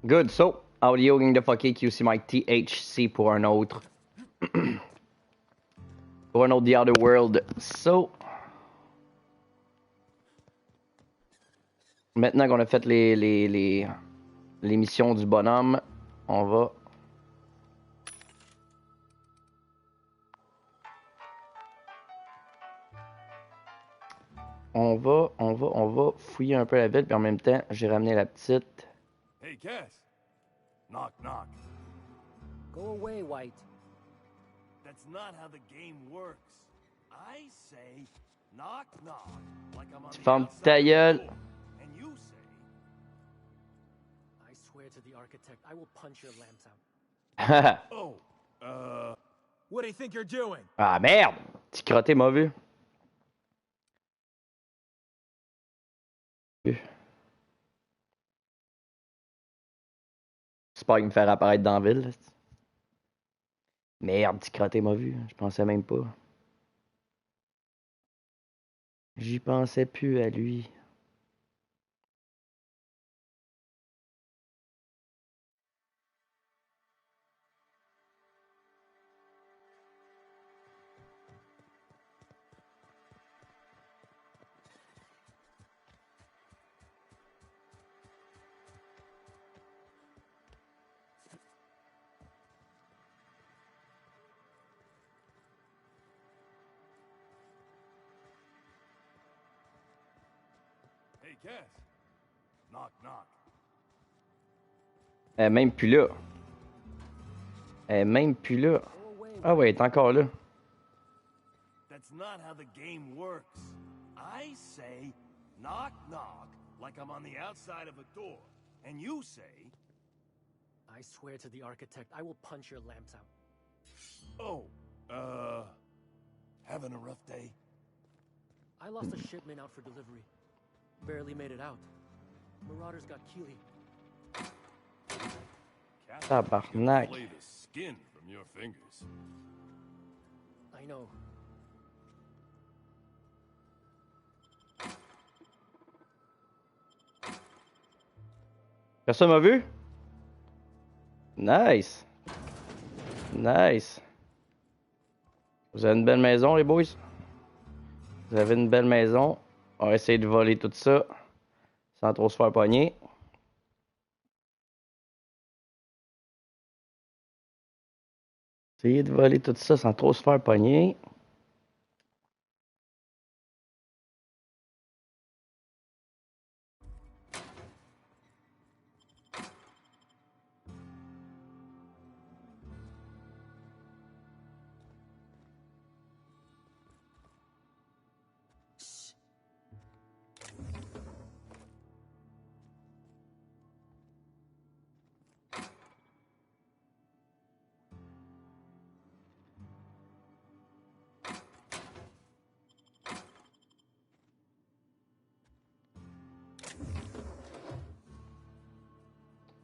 Good, so, audio gang de fucké qcmikethc pour un autre. Pour un autre The Outer World. So. Maintenant qu'on a fait les missions du bonhomme, on va. On va fouiller un peu la ville, puis en même temps, j'ai ramené la petite. Hey, Cass. Knock, knock. Go away, White. That's not how the game works. I say, knock, knock, like I'm on Tu the fermes outside ta of the gueule. door. And you say, I swear to the architect, I will punch your lamps out. oh, What do you think you're doing? Ah merde! Petit crotté m'a vu. J'espère qu'il me faire apparaître dans la ville. Là. Merde, petit crotté m'a vu. Je pensais même pas. J'y pensais plus à lui. hey, Cass. Knock, knock. Elle est même plus là. Elle est même plus là. Go away, Ah ouais, elle est encore là. That's not how the game works. I say, knock, knock, like I'm on the outside of a door. And you say, I swear to the architect, I will punch your lamps out. oh, having a rough day? I lost a shipment out for delivery. Barely made it out. Marauders got Keely. Tabarnak. Play the skin from your fingers. I know. Personne m'a vu? Nice. Nice. Vous avez une belle maison, les boys? Vous avez une belle maison. On va essayer de voler tout ça sans trop se faire pogner. Essayer de voler tout ça sans trop se faire pogner.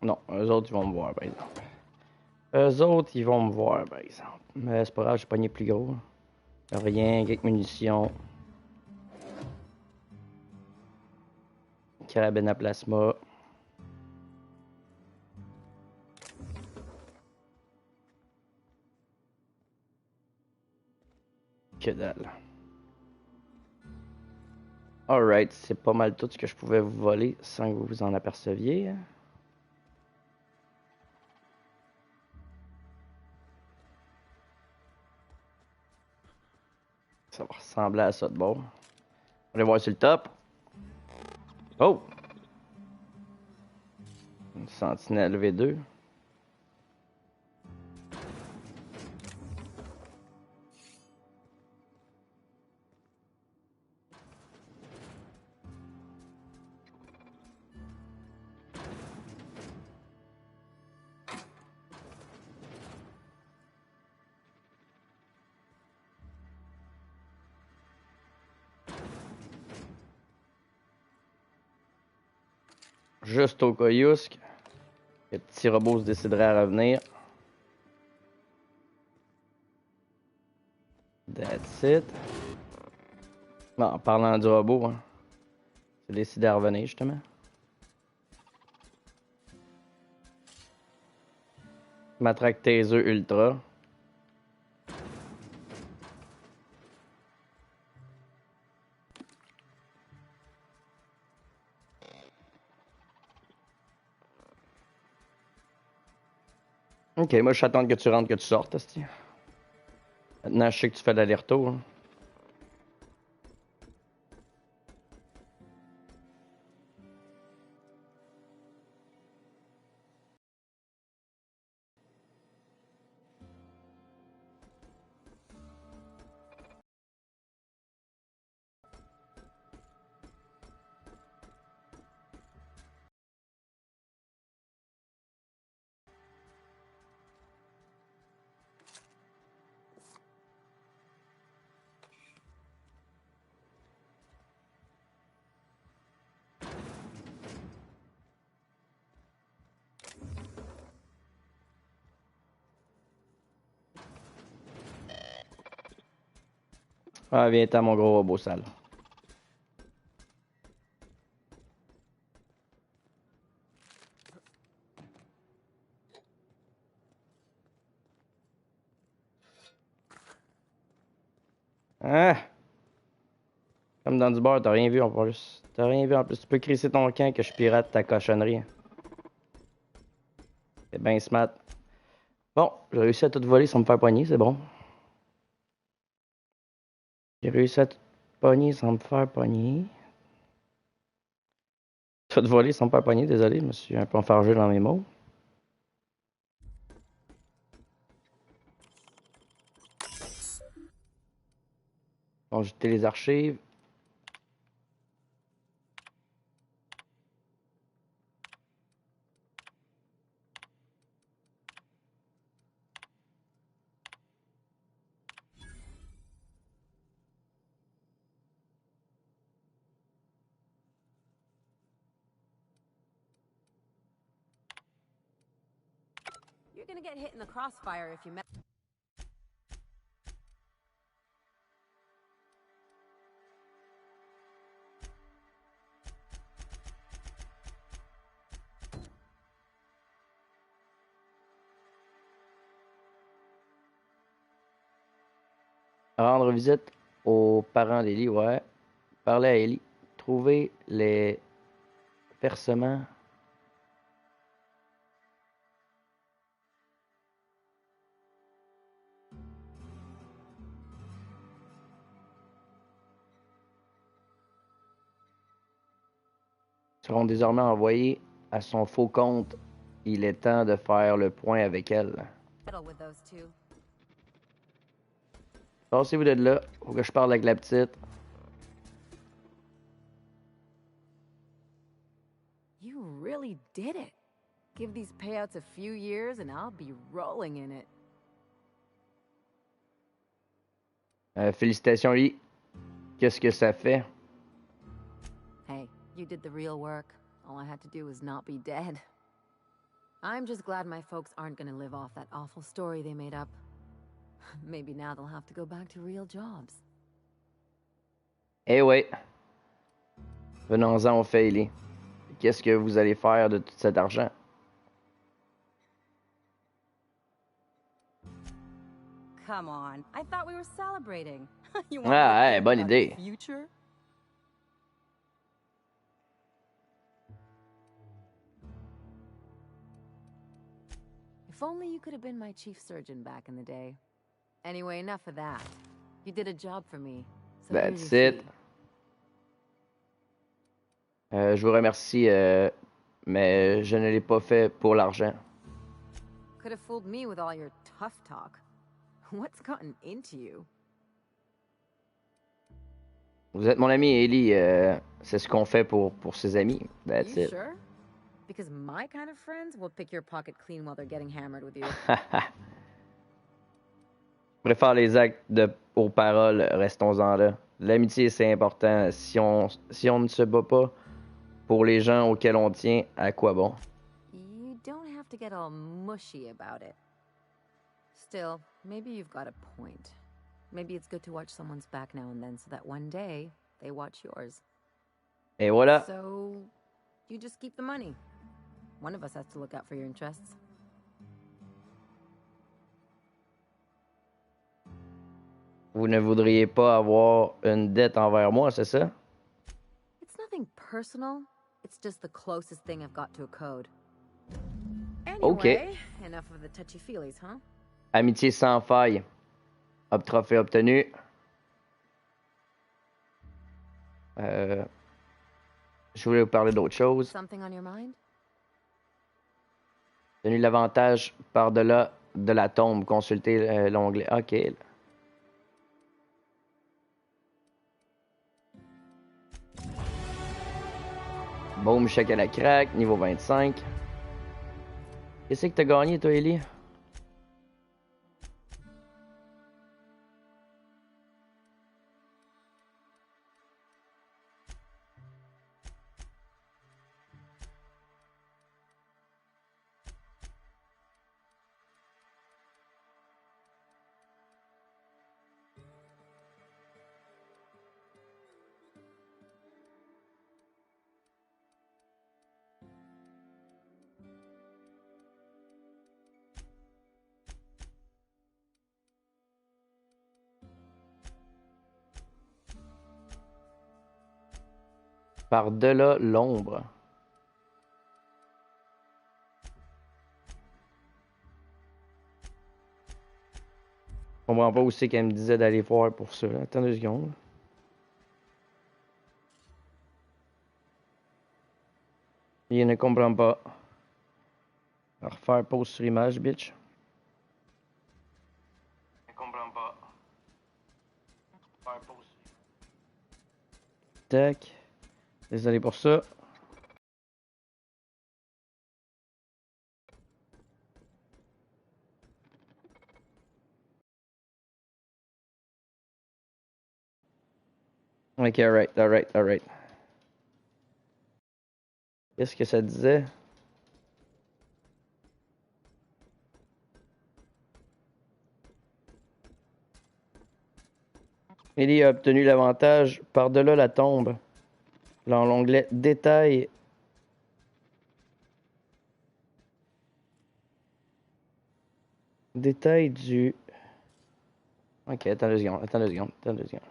Non, eux autres, ils vont me voir, par exemple. Eux autres, ils vont me voir, par exemple. Mais c'est pas grave, j'ai pogné plus gros. Rien, quelques munitions. Carabine à plasma. Que dalle. Alright, c'est pas mal tout ce que je pouvais vous voler sans que vous vous en aperceviez. Ça va ressembler à ça de bord. On va voir sur le top. Oh! Une sentinelle V2. Juste au coyusque. Le petit robot se déciderait à revenir. That's it. Bon, en parlant du robot, hein, c'est décidé à revenir justement. Matraque tes œufs ultra. Ok, moi je t'attends que tu rentres, que tu sortes, esti. Maintenant je sais que tu fais l'aller-retour. Hein. Ah, viens-t'en, mon gros robot sale. Ah! Comme dans du bar, t'as rien vu en plus. T'as rien vu en plus. Tu peux crisser ton camp que je pirate ta cochonnerie. C'est bien smart. Bon, j'ai réussi à tout voler sans me faire pogner, c'est bon. J'ai réussi à tout pogner sans me faire pogner. Tout voler sans me faire pogner, désolé, je me suis un peu enfargé dans mes mots. Bon, jeter les archives. You're gonna get hit in the crossfire if you mess. Rendre visite aux parents d'Ellie, ouais. Parler à Ellie. Trouver les percements. Seront désormais envoyés à son faux compte. Il est temps de faire le point avec elle. With those two. Passez-vous de là. Faut que je parle avec la petite. You really did it. Give these payouts a few years and I'll be rolling in it. Félicitations, Ellie. Qu'est-ce que ça fait? Hey, you did the real work. All I had to do was not be dead. I'm just glad my folks aren't gonna live off that awful story they made up. Maybe now they'll have to go back to real jobs. Eh ouais. Venons-en au fait, Ellie. Qu'est-ce que vous allez faire de tout cet argent? Come on, I thought we were celebrating. You want Ah, me to hey, think bonne about the idée. future? If only you could have been my chief surgeon back in the day. Anyway, enough of that. You did a job for me. So here's That's your it. fee. Je vous remercie, mais je ne l'ai pas fait pour l'argent. Could have fooled me with all your tough talk. What's gotten into you? Vous êtes mon ami, Ellie. C'est ce qu'on fait pour ses amis. That's You it. sure? Because my kind of friends will pick your pocket clean while they're getting hammered with you. Je préfère les actes aux paroles. Restons-en là. L'amitié, c'est important. Si on ne se bat pas pour les gens auxquels on tient, à quoi bon? You don't have to get all mushy about it. Still, maybe you've got a point. Maybe it's good to watch someone's back now and then so that one day they watch yours. Et voilà. So, you just keep the money. One of us has to look out for your interests. Vous ne voudriez pas avoir une dette envers moi, c'est ça? It's nothing personal. It's just the closest thing I've got to a code. Ok. Anyway, enough of the touchy-feelies, huh? Amitié sans faille. Trophée obtenu. Je voulais vous parler d'autre chose. Something on your mind? Obtenu l'avantage par-delà de la tombe. Consultez l'onglet. Ok. Boom, chèque à la craque, niveau 25. Qu'est-ce que t'as gagné, toi, Ellie? Par-delà l'ombre. Je comprends pas où c'est qu'elle me disait d'aller voir pour ça. Là. Attends 2 secondes. Il ne comprend pas. Refaire pause sur image, bitch. Je comprends pas. Refaire pause. Tac. Désolé pour ça. Ok, alright. Qu'est-ce que ça disait? Ellie a obtenu l'avantage par-delà la tombe. Dans l'onglet Détails. Détails du... Ok, attends 2 secondes.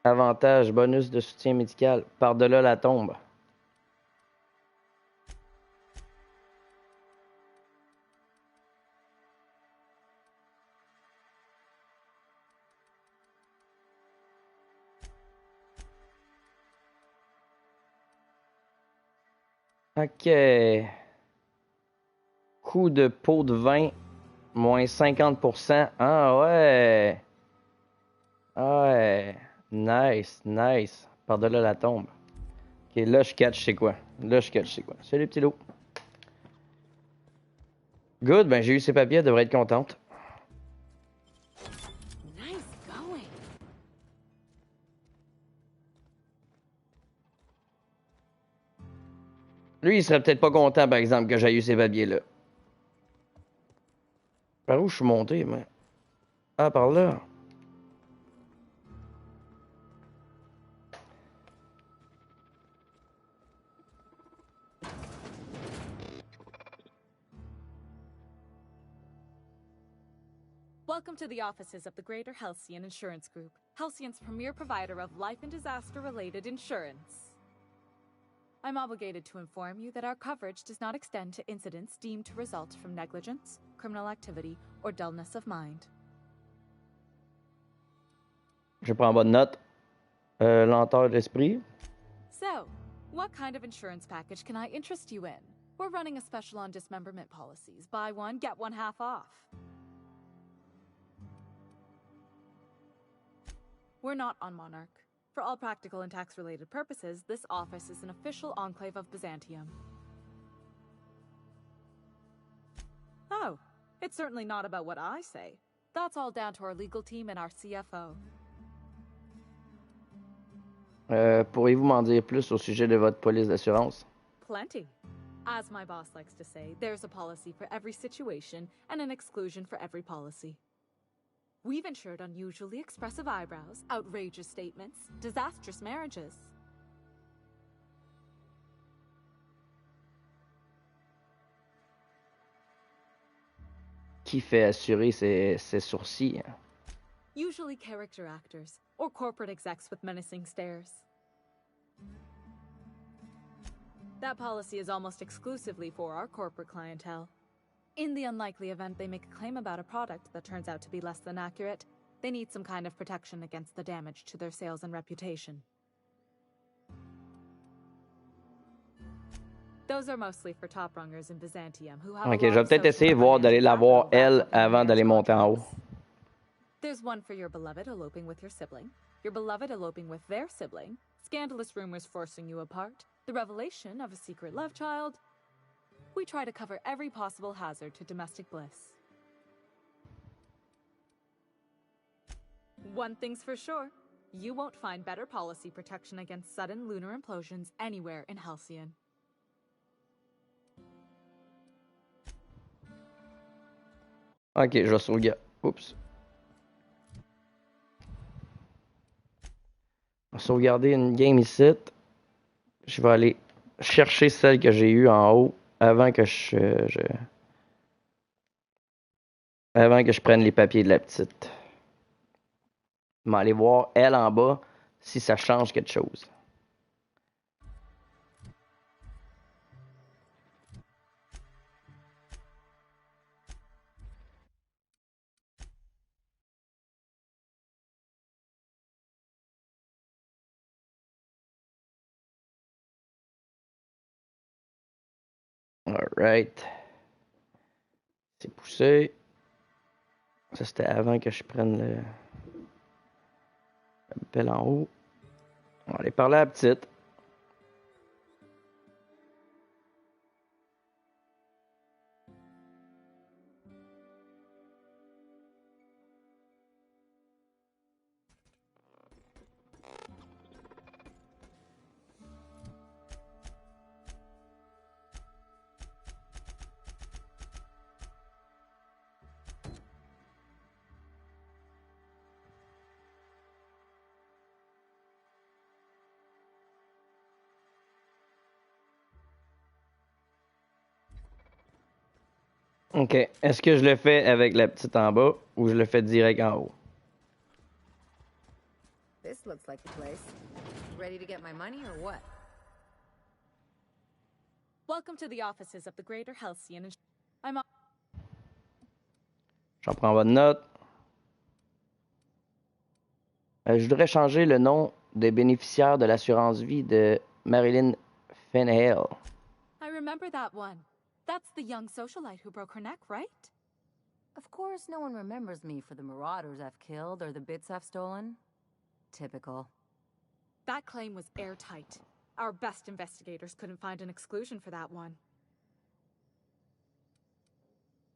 Avantage, bonus de soutien médical, par-delà la tombe. Ok. Coût de pot de vin, moins 50%. Ah ouais. Ouais. Nice. Par-delà la tombe. Ok, là je catch c'est quoi. Salut petit loup. Good, ben j'ai eu ses papiers, elle devrait être contente. Nice going. Lui, il serait peut-être pas content, par exemple, que j'aille eu ces papiers-là. Par où je suis monté, mais... Ah, par là. Welcome to the offices of the Greater Halcyon Insurance Group, Halcyon's premier provider of life and disaster-related insurance. I'm obligated to inform you that our coverage does not extend to incidents deemed to result from negligence, criminal activity, or dullness of mind. Je prends bonne note. Lenteur d'esprit. So, what kind of insurance package can I interest you in? We're running a special on dismemberment policies. Buy one, get one half off. We're not on Monarch. For all practical and tax-related purposes, this office is an official enclave of Byzantium. Oh, it's certainly not about what I say. That's all down to our legal team and our CFO. Pourriez-vous m'en dire plus au sujet de votre police d'assurance? Plenty. As my boss likes to say, there's a policy for every situation and an exclusion for every policy. We've insured unusually expressive eyebrows, outrageous statements, disastrous marriages. Qui fait assurer ses sourcils? Usually character actors, or corporate execs with menacing stares. That policy is almost exclusively for our corporate clientele. In the unlikely event they make a claim about a product that turns out to be less than accurate, they need some kind of protection against the damage to their sales and reputation. Those are mostly for top rungers in Byzantium who have Ok, je vais peut-être essayer de voir d'aller la voir elle avant d'aller monter en haut. There's one for your beloved eloping with your sibling, your beloved eloping with their sibling, scandalous rumors forcing you apart, the revelation of a secret love child. We try to cover every possible hazard to domestic bliss. One thing's for sure, you won't find better policy protection against sudden lunar implosions anywhere in Halcyon. Ok, je vais sauvegarder. Oups. Je vais sauvegarder une game ici. Je vais aller chercher celle que j'ai eue en haut avant que avant que je prenne les papiers de la petite. Je vais aller voir elle en bas si ça change quelque chose. Alright. C'est poussé. Ça, c'était avant que je prenne le pelle en haut. On va aller parler à la petite. Ok. Est-ce que je le fais avec la petite en bas ou je le fais direct en haut? This looks like the place. Ready to get my money or what? Welcome to the offices of the Greater Halcyon. J'en prends bonne note. Je voudrais changer le nom des bénéficiaires de l'assurance vie de Marilyn Fenhale. I remember that one. That's the young socialite who broke her neck, right? Of course, no one remembers me for the marauders I've killed or the bits I've stolen. Typical. That claim was airtight. Our best investigators couldn't find an exclusion for that one.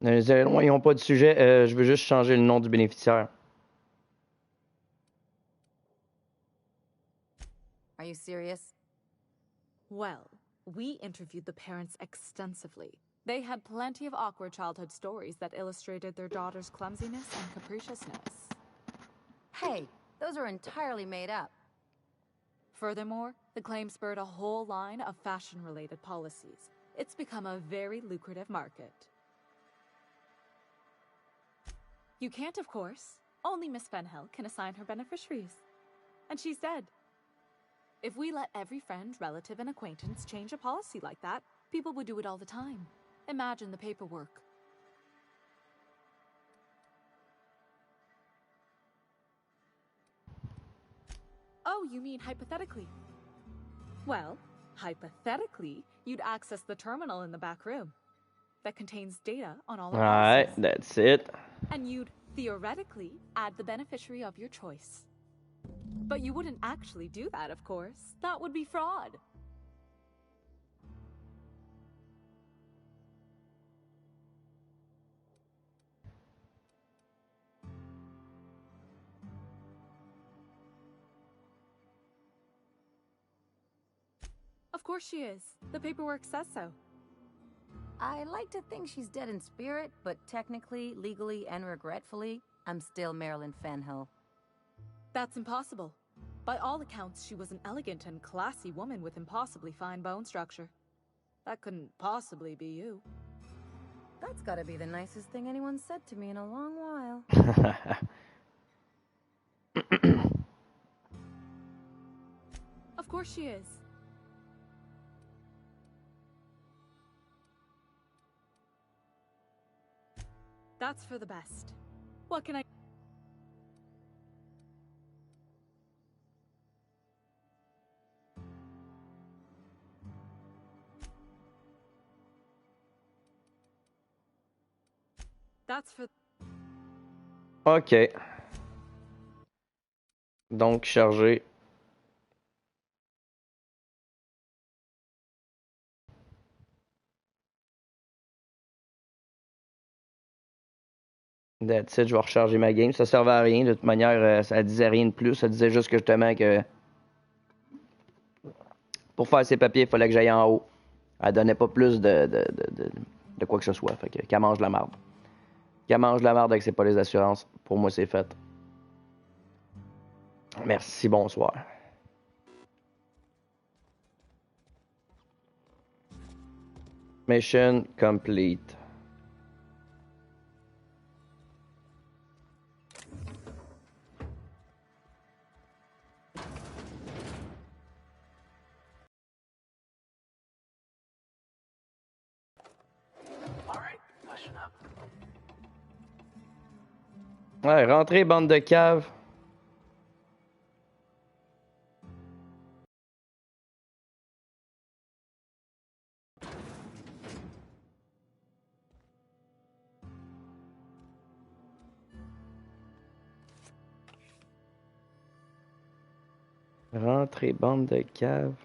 Ils n'ont pas de sujet. Je veux juste changer le nom du bénéficiaire. Are you serious? Well, we interviewed the parents extensively. They had plenty of awkward childhood stories that illustrated their daughter's clumsiness and capriciousness. Hey, those are entirely made up. Furthermore, the claim spurred a whole line of fashion-related policies. It's become a very lucrative market. You can't, of course. Only Miss Fenhel can assign her beneficiaries. And she's dead. If we let every friend, relative, and acquaintance change a policy like that, people would do it all the time. Imagine the paperwork. Oh, you mean hypothetically? Well, hypothetically, you'd access the terminal in the back room that contains data on all of Alright, that's it. And you'd theoretically add the beneficiary of your choice. But you wouldn't actually do that, of course. That would be fraud. Of course she is. The paperwork says so. I like to think she's dead in spirit, but technically, legally, and regretfully, I'm still Marilyn Fenhill. That's impossible. By all accounts, she was an elegant and classy woman with impossibly fine bone structure. That couldn't possibly be you. That's gotta be the nicest thing anyone's said to me in a long while. Of course she is. That's for the best. What can I... That's for... OK. Donc, charger. That's it, je vais recharger ma game. Ça servait à rien. De toute manière, ça disait rien de plus. Ça disait juste que justement que pour faire ses papiers, il fallait que j'aille en haut. Elle donnait pas plus de quoi que ce soit. Fait que qu'elle mange de la marde. Qu'elle mange de la marde avec c'est pas les assurances. Pour moi, c'est fait. Merci, bonsoir. Mission complete. Ouais, rentrez, bande de caves. Rentrez, bande de caves.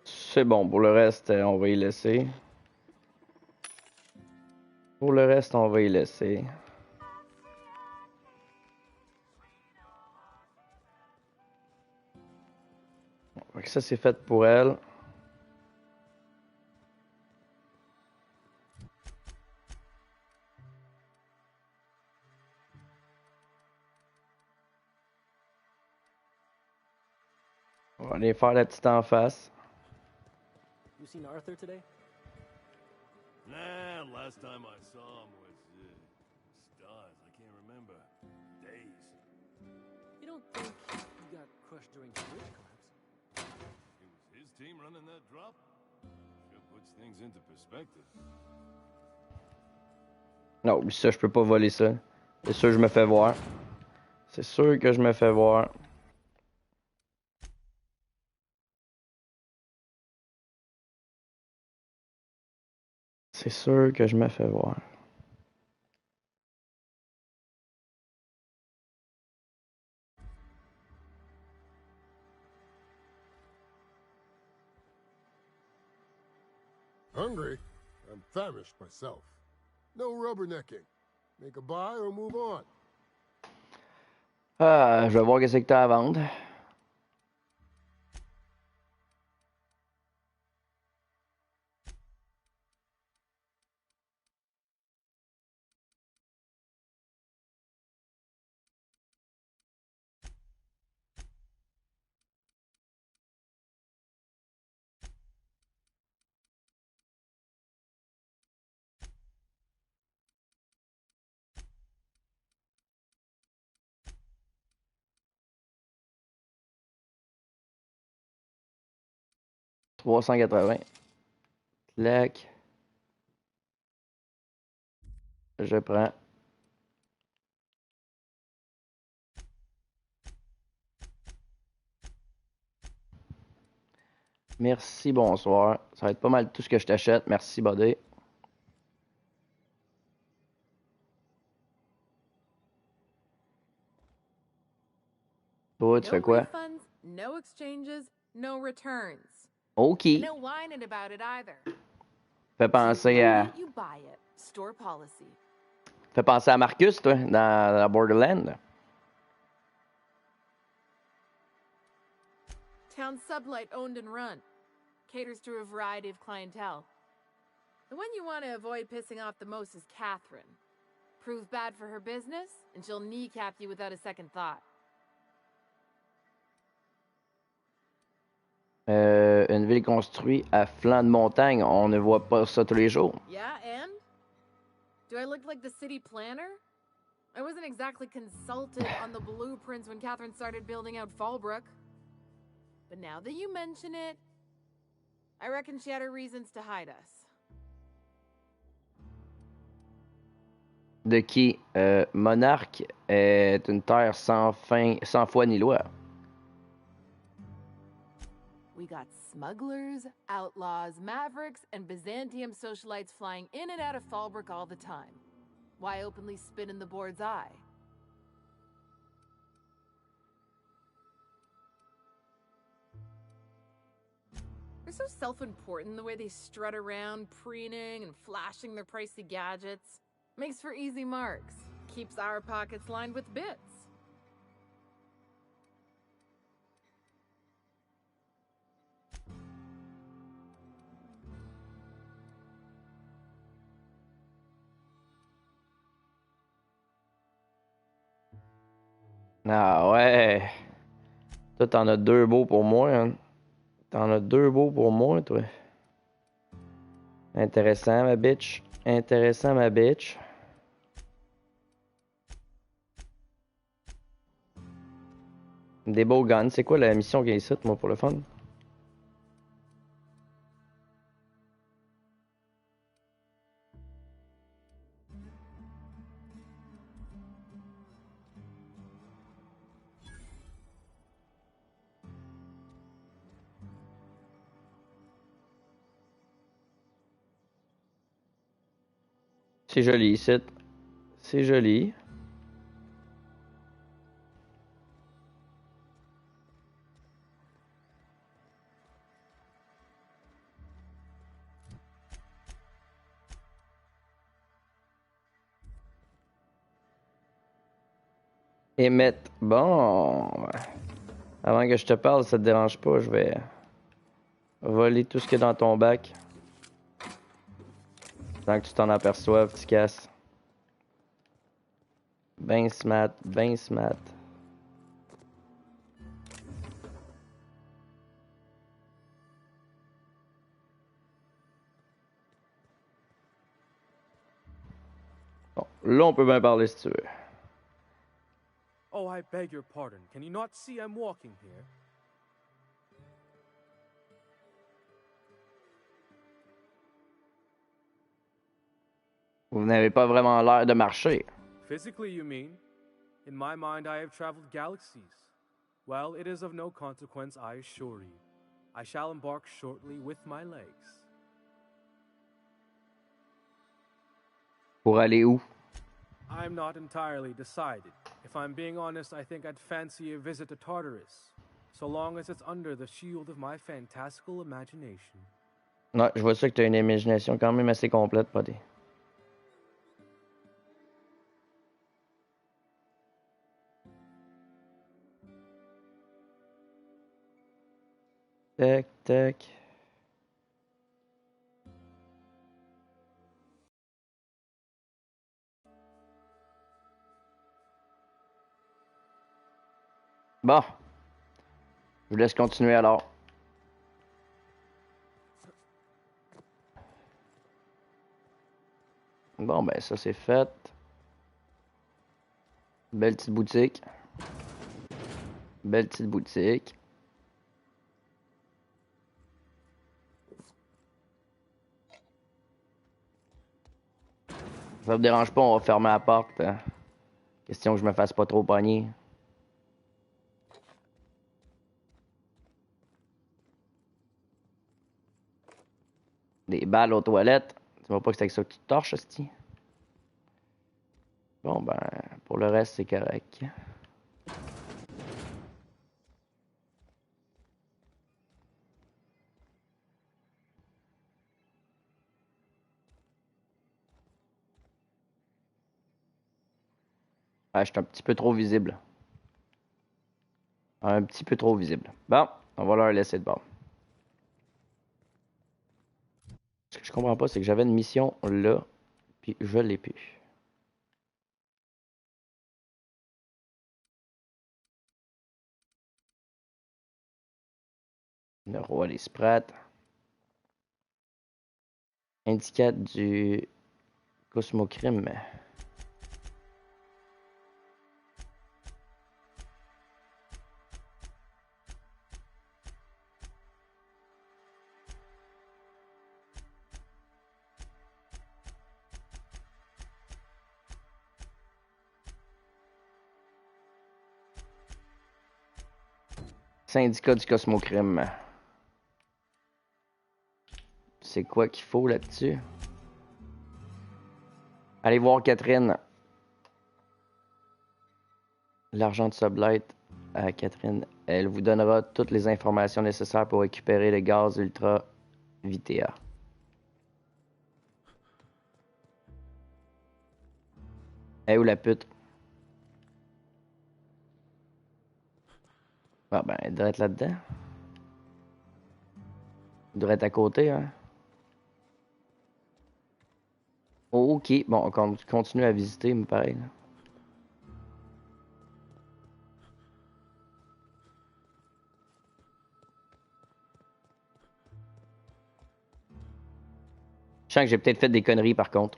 C'est bon, pour le reste, on va y laisser. Pour le reste, on va y laisser. Donc ça, c'est fait pour elle. On va aller faire la petite en face. You seen Arthur today? Nah, last time I saw him was, stars. I can't remember. Days. You don't think he got crushed during the bridge collapse? It was his team running that drop? Sure puts things into perspective. Non, ça, je peux pas voler ça. C'est sûr que je me fais voir. C'est sûr que je me fais voir. C'est sûr que je me fais voir. Hungry? I'm famished myself. No rubbernecking. Make a buy or move on. Ah, je vais voir qu'est-ce que t'as à vendre. $380. Clac. Je prends. Merci, bonsoir. Ça va être pas mal tout ce que je t'achète. Merci, buddy. Toi, tu fais quoi? Refunds, no exchanges, no returns. OK. No whining about it either. Fais penser à... You buy it. Store policy. Fait penser à Marcus, toi, dans Borderland. Town sublight owned and run. Caters to a variety of clientele. The one you want to avoid pissing off the most is Catherine. Prove bad for her business, and she'll kneecap you without a second thought. Une ville construite à flanc de montagne, on ne voit pas ça tous les jours. Yeah, and? Do I look like the city planner? I wasn't exactly consulted on the blueprints when Catherine started building out Fallbrook. But now that you mention it, I reckon she had her reasons to hide us. De qui Monarque est une terre sans fin, sans foi ni loi. We got smugglers, outlaws, mavericks, and Byzantium socialites flying in and out of Fallbrook all the time. Why openly spit in the board's eye? They're so self-important the way they strut around, preening and flashing their pricey gadgets. Makes for easy marks. Keeps our pockets lined with bits. Ah ouais. Toi, t'en as deux beaux pour moi. Hein. T'en as deux beaux pour moi, toi. Intéressant, ma bitch. Intéressant, ma bitch. Des beaux guns. C'est quoi la mission qui est ici, moi, pour le fun? C'est joli ici. C'est joli. Émettre. Bon. Avant que je te parle, ça te dérange pas, je vais voler tout ce qu'il y a dans ton bac. Tant que tu t'en aperçoives, tu casses. Ben smart, ben smart. Bon, là, on peut bien parler si tu veux. Oh, I beg your pardon. Can you not see I'm walking here? Vous n'avez pas vraiment l'air de marcher. Physically, you mean? In my mind, I have traveled galaxies. Well, it is of no consequence, I assure you. I shall embark shortly with my legs. Pour aller où? I'm not entirely decided. If I'm being honest, I think I'd fancy a visit to Tartarus, so long as it's under the shield of my fantastical imagination. Ouais, je vois ça que tu as une imagination quand même assez complète, buddy. Tac, tac. Bon. Je vous laisse continuer alors. Bon, ben ça c'est fait. Belle petite boutique. Belle petite boutique. Ça me dérange pas, on va fermer la porte. Question que je me fasse pas trop pogner. Des balles aux toilettes. Tu vois pas que c'est avec ça que tu te torches, hostie? Bon, ben, pour le reste, c'est correct. Ah, je suis un petit peu trop visible. Un petit peu trop visible. Bon, on va leur laisser de bord. Ce que je comprends pas, c'est que j'avais une mission là, puis je l'ai plus. Le roi des sprats. Indicat du cosmocrime. Syndicat du cosmocrime. C'est quoi qu'il faut là-dessus? Allez voir Catherine. L'argent de Sublight à Catherine. Elle vous donnera toutes les informations nécessaires pour récupérer le gaz ultra vitea. Eh où la pute? Ah ben, elle devrait être là-dedans. Elle devrait être à côté, hein. Ok, bon, on continue à visiter, mais pareil. Là. Je sens que j'ai peut-être fait des conneries par contre.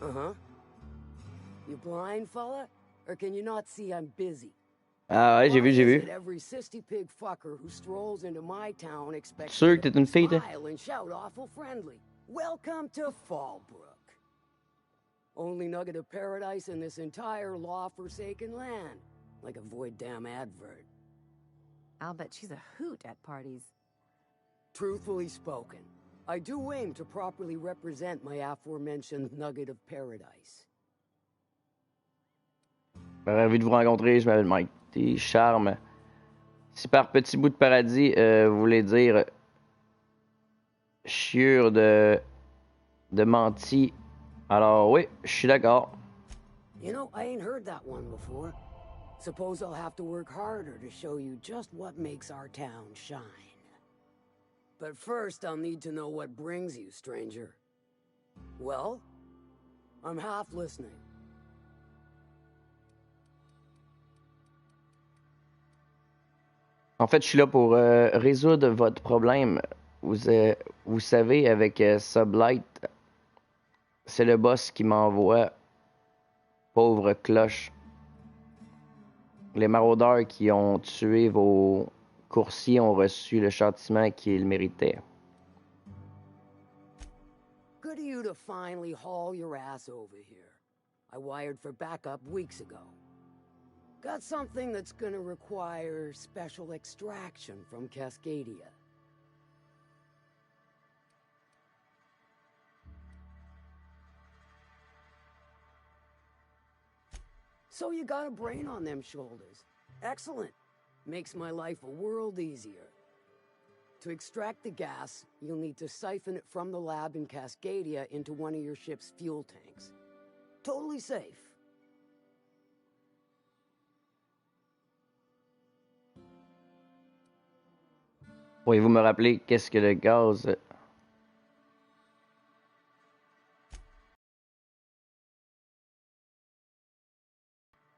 Uh-huh. You blind, fella? Or can you not see I'm busy? Ah ouais, j'ai vu, j'ai vu. Every cysty pig fucker who strolls into my town expects Sûr que t'es une fille, smile and shout awful friendly. Welcome to Fallbrook. Only nugget of paradise in this entire law-forsaken land. Like a void damn advert. I'll bet she's a hoot at parties. Truthfully spoken, I do aim to properly represent my aforementioned nugget of paradise. Ravi de vous rencontrer, je m'appelle Mike. T'es charme. Si par petit bout de paradis, vous voulez dire chiure de menti, alors oui, je suis d'accord. You know, I ain't heard that one before. Suppose I'll have to work harder to show you just what makes our town shine. But first, I'll need to know what brings you, stranger. Well, I'm half listening. En fait, je suis là pour résoudre votre problème. Vous savez, avec Sublight, c'est le boss qui m'envoie. Pauvre cloche. Les maraudeurs qui ont tué vos coursiers ont reçu le châtiment qu'ils méritaient. Good of you to finally haul your ass over here. I wired for backup weeks ago. Got something that's gonna require special extraction from Cascadia. So you got a brain on them shoulders. Excellent. Makes my life a world easier. To extract the gas, you'll need to siphon it from the lab in Cascadia into one of your ship's fuel tanks. Totally safe. Pourriez-vous me rappeler qu'est-ce que le gaz?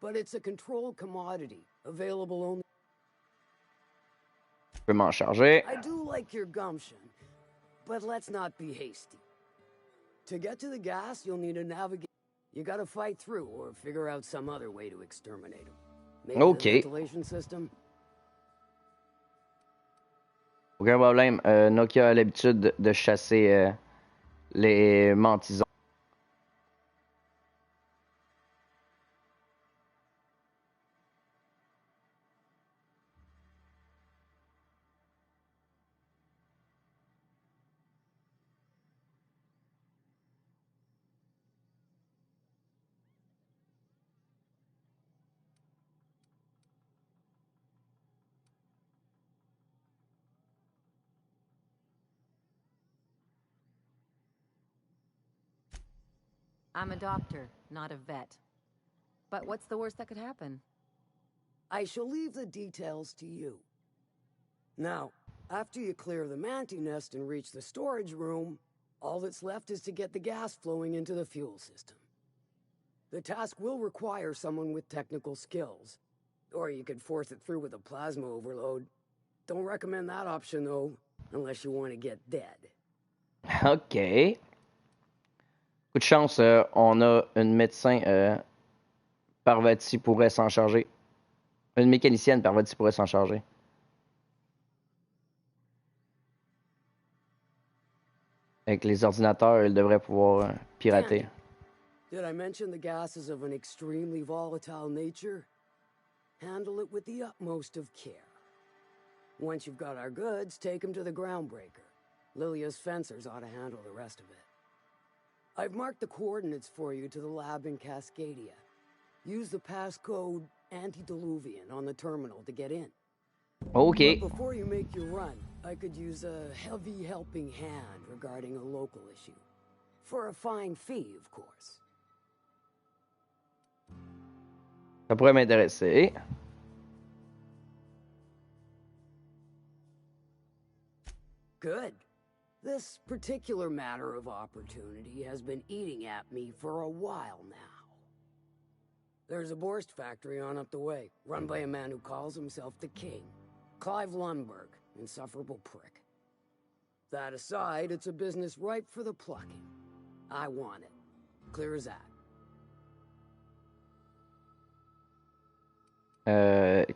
But it's a controlled commodity, available only. Je peux m'en charger. I do like your gumption, but let's not be hasty. To get to the gas, you'll need to navigate. You gotta fight through or figure out some other way to exterminate them. Maybe the ventilation system? Aucun problème. Nokia a l'habitude de chasser les mentisons. I'm a doctor, not a vet. But what's the worst that could happen? I shall leave the details to you. Now, after you clear the manti nest and reach the storage room, all that's left is to get the gas flowing into the fuel system. The task will require someone with technical skills, or you could force it through with a plasma overload. Don't recommend that option though, unless you want to get dead. OK. Coup de chance, on a une médecin Parvati pourrait s'en charger. Une mécanicienne Parvati pourrait s'en charger. Avec les ordinateurs, ils devraient pouvoir pirater. Did I mention the gas is of an extremely volatile nature? Handle it with the utmost of care. Once you've got our goods, take them to the groundbreaker. Lilia's fencers ought to handle the rest of it. I've marked the coordinates for you to the lab in Cascadia. Use the passcode Antediluvian on the terminal to get in. OK. But before you make your run, I could use a heavy helping hand regarding a local issue. For a fine fee, of course. Ça pourrait m'intéresser. Good. This particular matter of opportunity has been eating at me for a while now. There's a Borst factory on up the way, run by a man who calls himself the King. Clive Lundberg, insufferable prick. That aside, it's a business ripe for the plucking. I want it. Clear as that.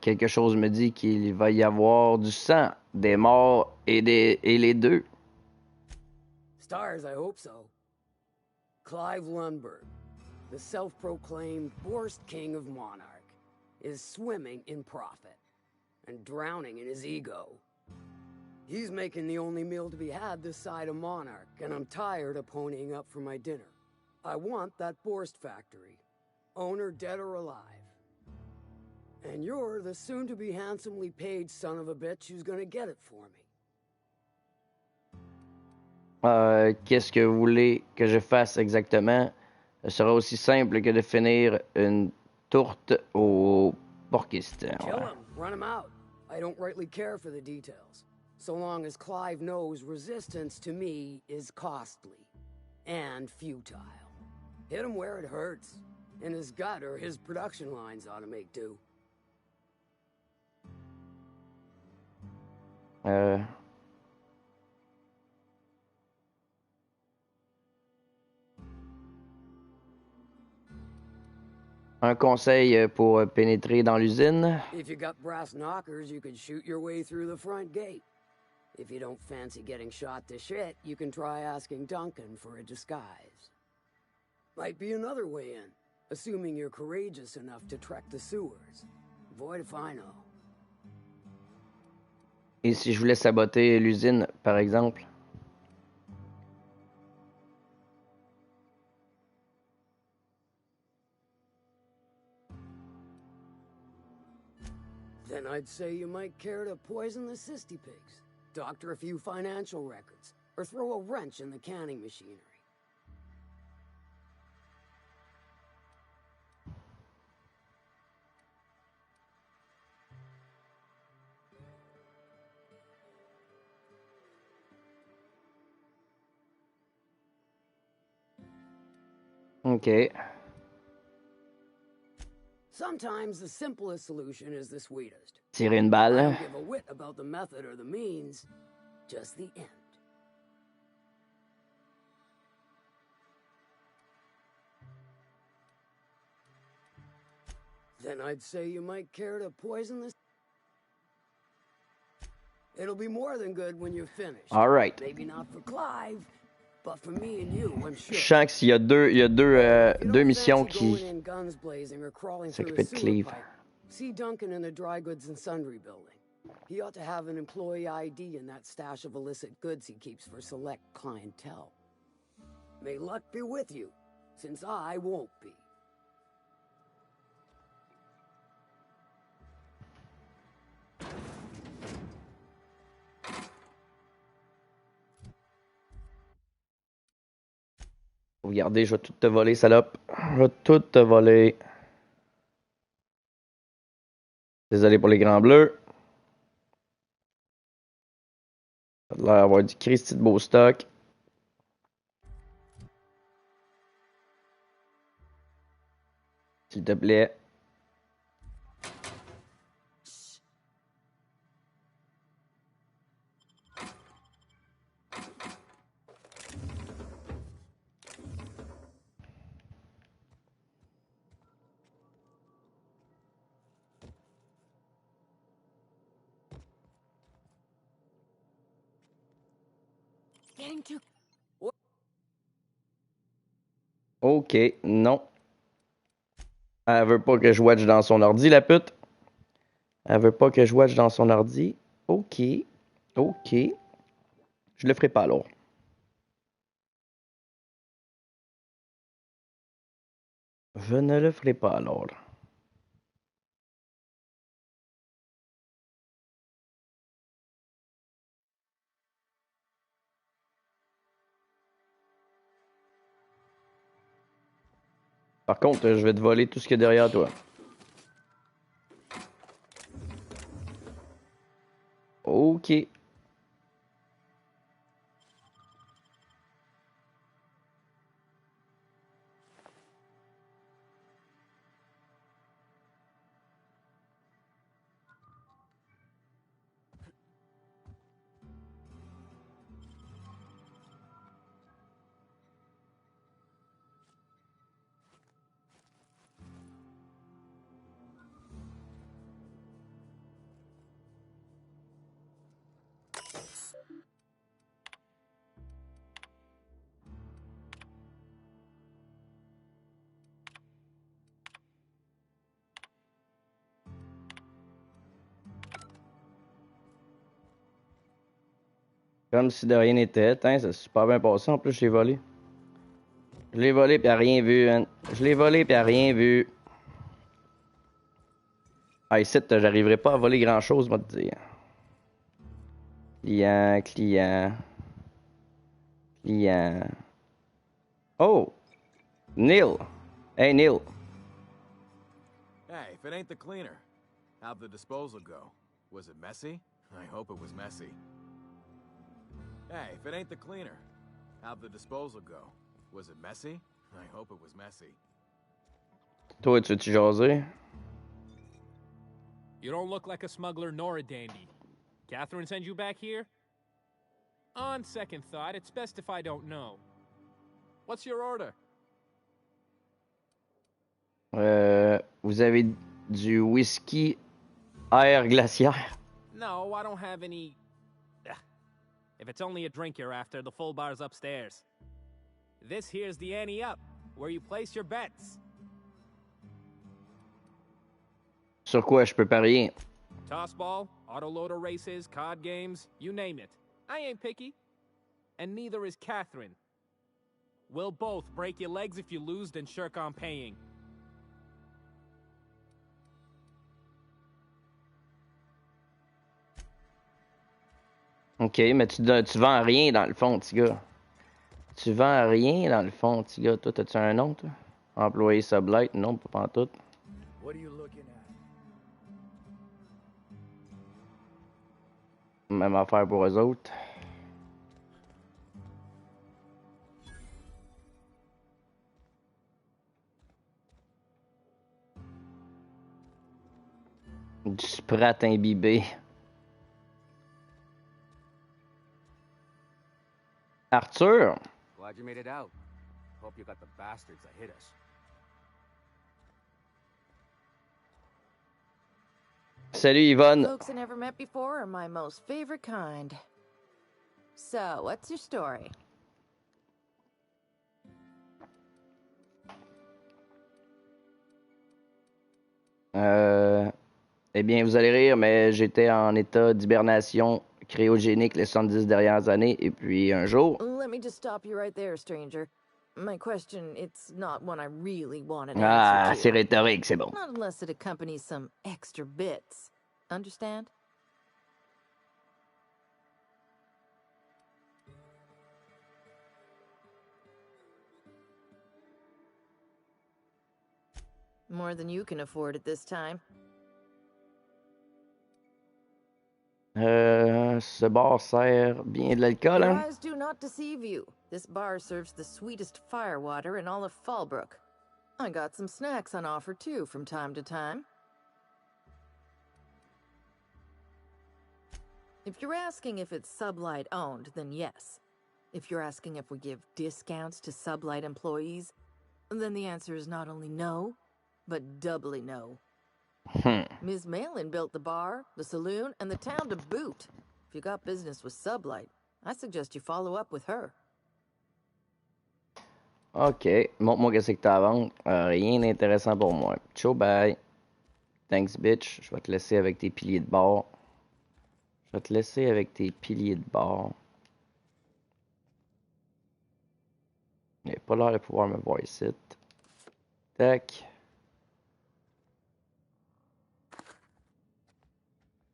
Quelque chose me dit qu'il va y avoir du sang, des morts et les deux. Stars, I hope so. Clive Lundberg, the self-proclaimed Borst King of Monarch, is swimming in profit and drowning in his ego. He's making the only meal to be had this side of Monarch, and I'm tired of ponying up for my dinner. I want that Borst factory, owner dead or alive. And you're the soon-to-be handsomely paid son of a bitch who's gonna get it for me. Qu'est-ce que vous voulez que je fasse exactement? Ce sera aussi simple que de finir une tourte au porquiste. Kill him, run him out. I don't rightly care for the details. So long as Clive knows resistance to me is costly and futile. Hit him where it hurts. In his gut or his production lines ought to make do. Un conseil pour pénétrer dans l'usine. If you got brass knockers, you could shoot your way through the front gate. If you don't fancy getting shot to shit, you can try asking Duncan for a disguise. Might be another way in, assuming you're courageous enough to trek the sewers. Void if I know. Et si je voulais saboter l'usine, par exemple? Then I'd say you might care to poison the cysty pigs, doctor a few financial records, or throw a wrench in the canning machinery. OK. Sometimes the simplest solution is the sweetest. Tirer une I balle. don't give a whit about the method or the means, just the end. Then I'd say you might care to poison this. It'll be more than good when you're finished. All right. Maybe not for Clive, but for me and you, I'm sure. Je sens que s'il y a deux missions qui s'occupaient de Cleve. See Duncan in the dry goods and sundry building. He ought to have an employee ID in that stash of illicit goods he keeps for select clientele. May luck be with you, since I won't be. Regardez, je vais tout te voler, salope. Je vais tout te voler. Désolé pour les grands bleus. Ça a l'air d'avoir du Christy de beau stock. S'il te plaît. Ok, non. Elle veut pas que je watch dans son ordi, la pute. Elle veut pas que je watch dans son ordi. Ok. Ok. Je le ferai pas alors. Je ne le ferai pas alors. Par contre, je vais te voler tout ce qu'il y a derrière toi. Ok. Comme si de rien n'était. Ça s'est super bien passé. En plus, je l'ai volé. Je l'ai volé pis elle a rien vu, hein. Je l'ai volé pis elle a rien vu. Ah, ici, j'arriverai pas à voler grand chose, moi te dire. Client, client. Client. Oh! Neil! Hey, Neil! Hey, if it ain't the cleaner, how'd the disposal go? Was it messy? I hope it was messy. Hey, if it ain't the cleaner, how'd the disposal go? Was it messy? I hope it was messy. Toi, tu veux-tu jaser? You don't look like a smuggler nor a dandy. Catherine sent you back here? On second thought, it's best if I don't know. What's your order? Vous avez du whisky air glaciaire? No, I don't have any... Ugh. If it's only a drink you're after, the full bar's upstairs. This here's the ante up, where you place your bets. Sur quoi je peux parier? Tossball, autoloader races, card games, you name it. I ain't picky. And neither is Catherine. We'll both break your legs if you lose, then shirk on paying. Ok, mais tu vends rien dans le fond, petit gars. Tu vends rien dans le fond, petit gars. Toi, t'as-tu un nom, toi? Employé sublight? Non, pas pantoute. What are you looking at? Même affaire pour eux autres. Du Sprat imbibé. Arthur? Glad you made it out. Hope you got the bastards that hit us. Salut Yvonne. Folks I never met before are my most favorite kind. So, what's your story? Eh bien, vous allez rire, mais j'étais en état d'hibernation cryogénique les 70 dernières années, et puis un jour... Let me just stop you right there, stranger. My question, it's not one I really want an Ah, answer to. c'est rhétorique, c'est bon. Not unless it accompanies some extra bits. Understand? More than you can afford at this time. Ce bar sert bien de l'alcool, Your hein? eyes do not deceive you. This bar serves the sweetest firewater in all of Fallbrook. I got some snacks on offer too from time to time. If you're asking if it's Sublight owned, then yes. If you're asking if we give discounts to Sublight employees, then the answer is not only no, but doubly no. Ms. Malin built the bar, the saloon, and the town to boot. If you got business with Sublight, I suggest you follow up with her. Ok, montre-moi qu'est-ce que t'as à vendre. Rien d'intéressant pour moi. Ciao, bye. Thanks, bitch. Je vais te laisser avec tes piliers de bar. Je vais te laisser avec tes piliers de bar. Il n'a pas l'air de pouvoir me voir ici. Tac.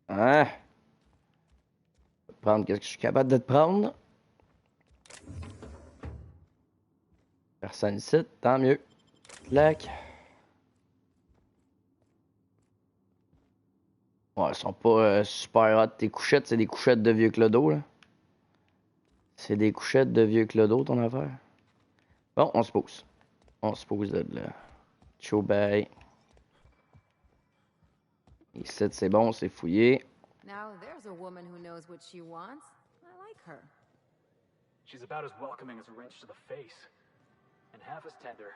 Hein? Je vais te prendre qu'est-ce que je suis capable de te prendre. Personne ici, tant mieux. Clac. Ouais, ils sont pas super hot. Tes couchettes, c'est des couchettes de vieux clodo, là. C'est des couchettes de vieux clodo, ton affaire. Bon, on se pose. On se pose de là. Ciao, bye. Ici, c'est bon, c'est fouillé. Now there's a woman who knows what she wants. I like her. She's about as welcoming as a wrench to the face. And half as tender.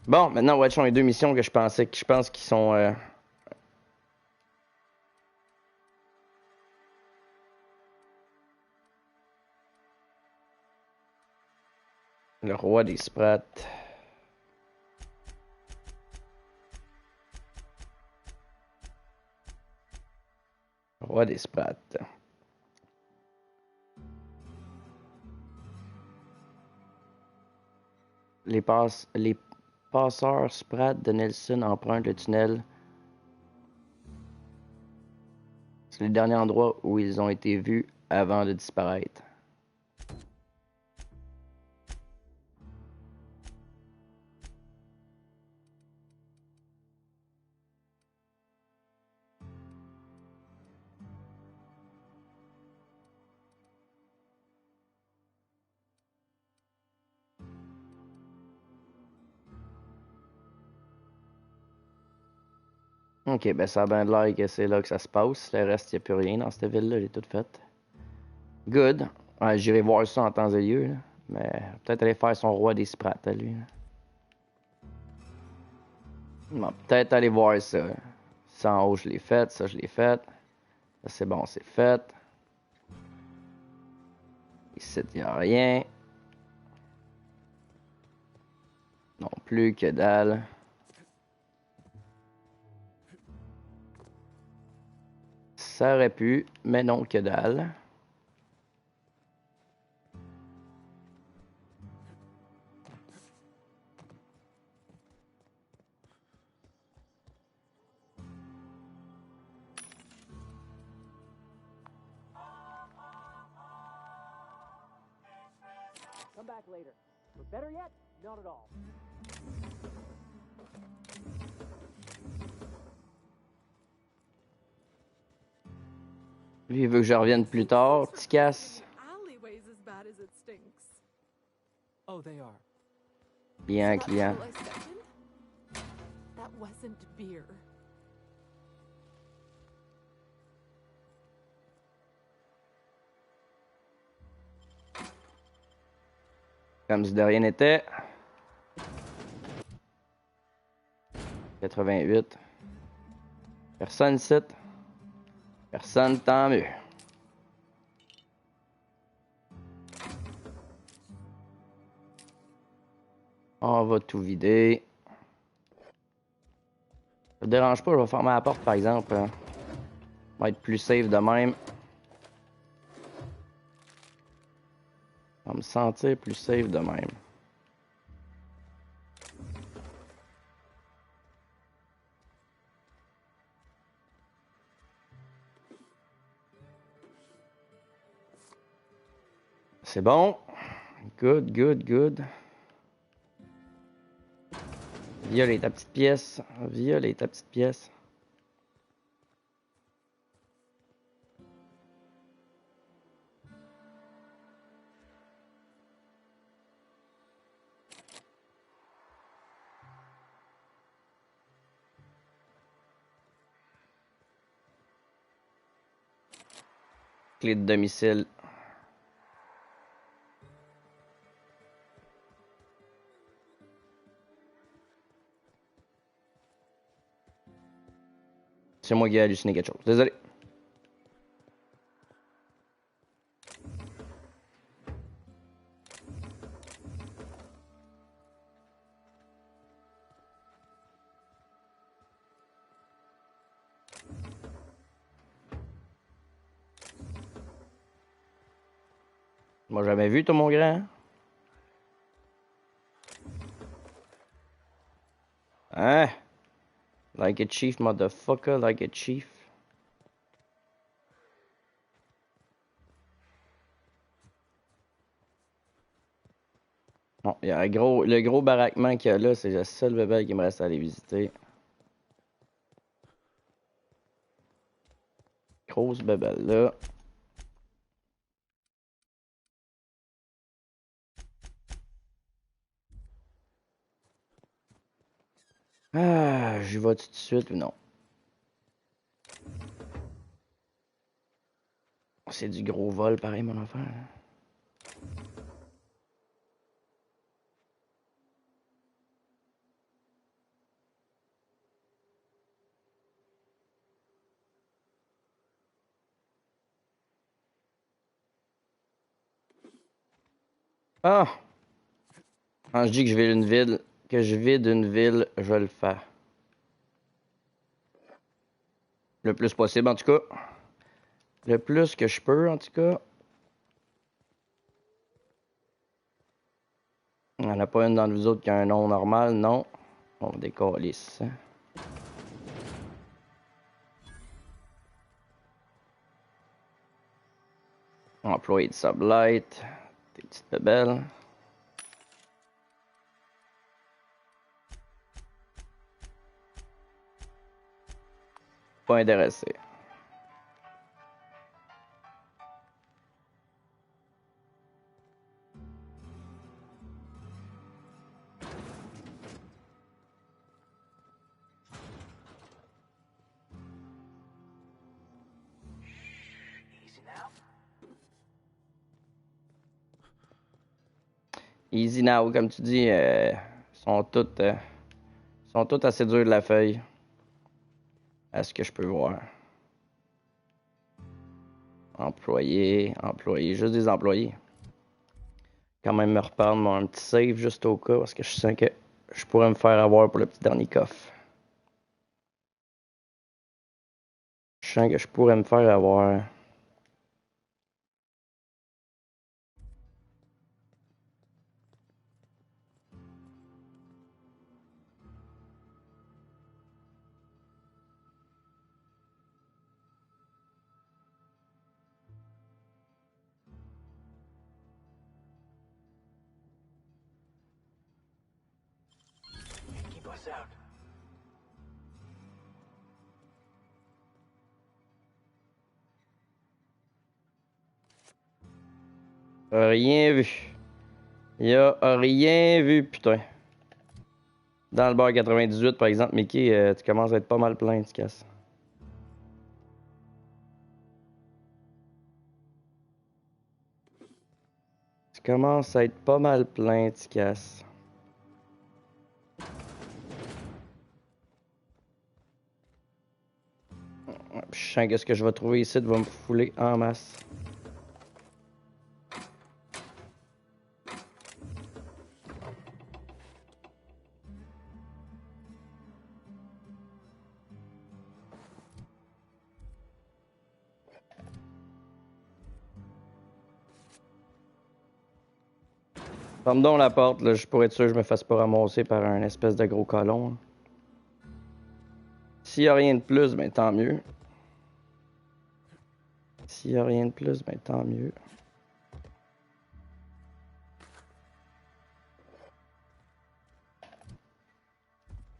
Bon, maintenant, watchons les deux missions que je pense qu'ils sont... Le roi des sprats. Le roi des sprats. Les passeurs sprats de Nelson empruntent le tunnel. C'est le dernier endroit où ils ont été vus avant de disparaître. Ok, ben ça a bien l'air que c'est là que ça se passe. Le reste, il n'y a plus rien dans cette ville-là, elle est toute faite. Good. Ouais, j'irai voir ça en temps et lieu, là. Mais peut-être aller faire son roi des sprats à lui. Bon, peut-être aller voir ça. Ça en haut, je l'ai fait. Ça, je l'ai fait. Ça, c'est bon, c'est fait. Ici, il n'y a rien. Non plus, que dalle. Ça aurait pu, mais non, que dalle. Come back later. Or better yet, not at all. Lui, il veut que je revienne plus tard. Petit casse. Alleyways as bad as it stinks. Oh, they are. Bien, client. That wasn't beer. Comme si de rien n'était. 88. Personne ici. Personne, tant mieux. On va tout vider. Ça me dérange pas, je vais fermer la porte par exemple. Ça va être plus safe de même. Je vais me sentir plus safe de même. C'est bon. Good, good, good. Violet, ta petite pièce. Violet, ta petite pièce. Clé de domicile. C'est moi qui ai halluciné quelque chose. Désolé. Moi, jamais vu, toi, mon grand. Hein? Like a chief, motherfucker, like a chief. Bon, il y a le gros baraquement qu'il y a là, c'est le seul bébé qui me reste à aller visiter. Grosse bébelle là. Ah, j'y vais tout de suite ou non? C'est du gros vol, pareil, mon affaire. Ah! Quand je dis que je vide une ville, je le fais. Le plus possible, en tout cas. Le plus que je peux, en tout cas. Il n'y en a pas une dans nous autres qui a un nom normal, non. On décalisse. Employé de Sublight. Des petites bébelles. Pas intéressé. Easy now, comme tu dis, sont toutes assez dures de la feuille. À ce que je peux voir. Employé, juste des employés. Quand même me reprendre mon petit save juste au cas, parce que je sens que je pourrais me faire avoir pour le petit dernier coffre. Je sens que je pourrais me faire avoir. Keep us out. Rien vu. Il y a rien vu, putain. Dans le bar 98, par exemple, Mickey, tu commences à être pas mal plein, tu casses. Tu commences à être pas mal plein, tu casses. Je sens que ce que je vais trouver ici va me fouler en masse. Ferme donc la porte, là, pour être sûr que je me fasse pas ramasser par un espèce de gros colon. S'il y a rien de plus, ben tant mieux. S'il y a rien de plus, ben tant mieux.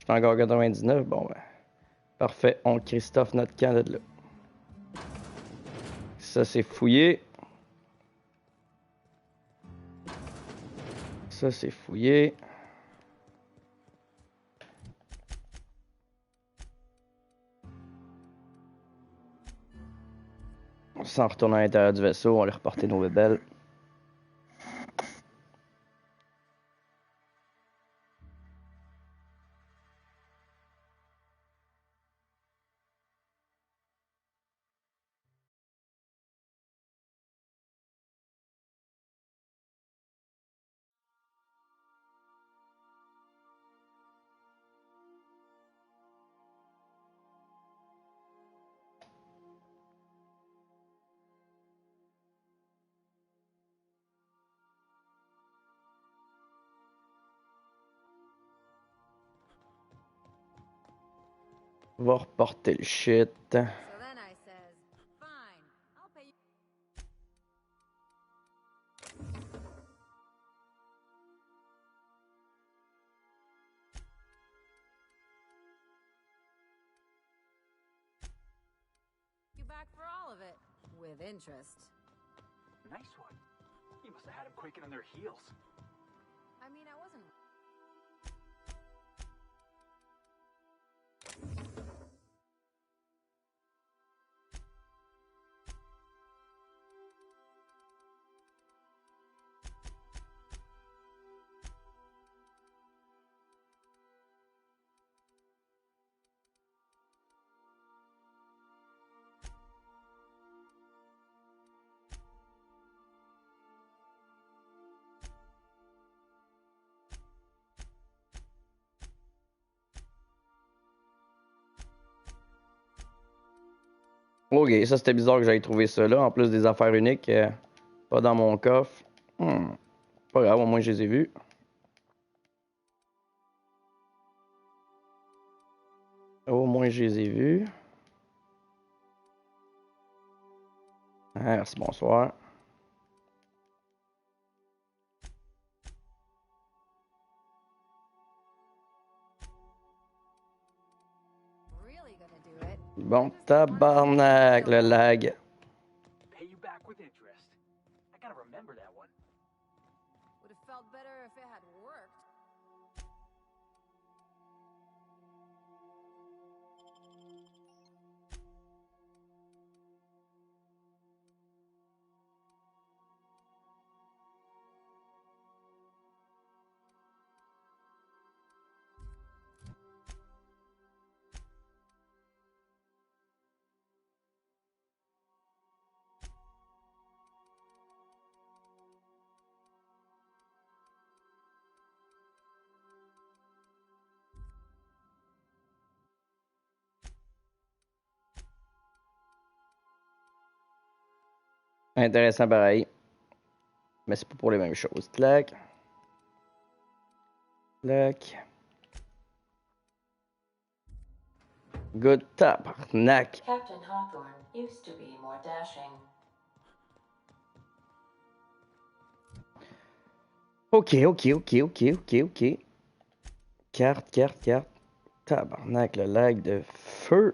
J'étais encore 99. Bon, ben. Parfait. On Christophe notre camp de là. Ça, c'est fouillé. Ça, c'est fouillé. On s'en retourne à l'intérieur du vaisseau. On va aller reporter nos bébelles. On va reporter le shit. With interest. Nice one. You must have had them quaking on their heels. I mean, I wasn't... Ok, ça c'était bizarre que j'aille trouver ça là. En plus des affaires uniques, pas dans mon coffre. Pas grave, au moins je les ai vus. Au moins je les ai vus. Merci, bonsoir. Bon, tabarnak, le lag. Pay you back with interest. I gotta remember that one. Would have felt better if it had worked. Intéressant pareil. Mais c'est pas pour les mêmes choses. Clac. Clac. Good tabarnak. Captain Hawthorne used to be more dashing. Ok. Carte. Tabarnak, le lag de feu.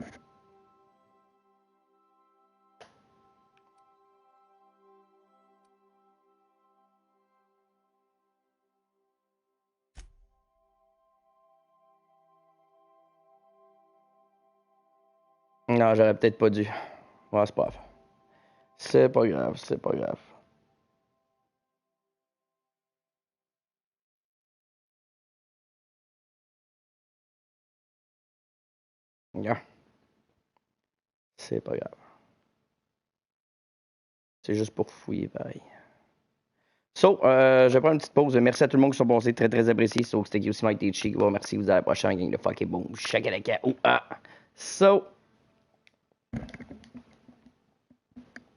Non, j'aurais peut-être pas dû. Ouais, c'est pas grave. C'est pas grave. Yeah. C'est pas grave. C'est juste pour fouiller, pareil. So, je prends une petite pause. Merci à tout le monde qui sont passés. Très, très apprécié. So, c'était qcmikethc. Merci, vous à la prochaine gang de fucking boom. Chaque So,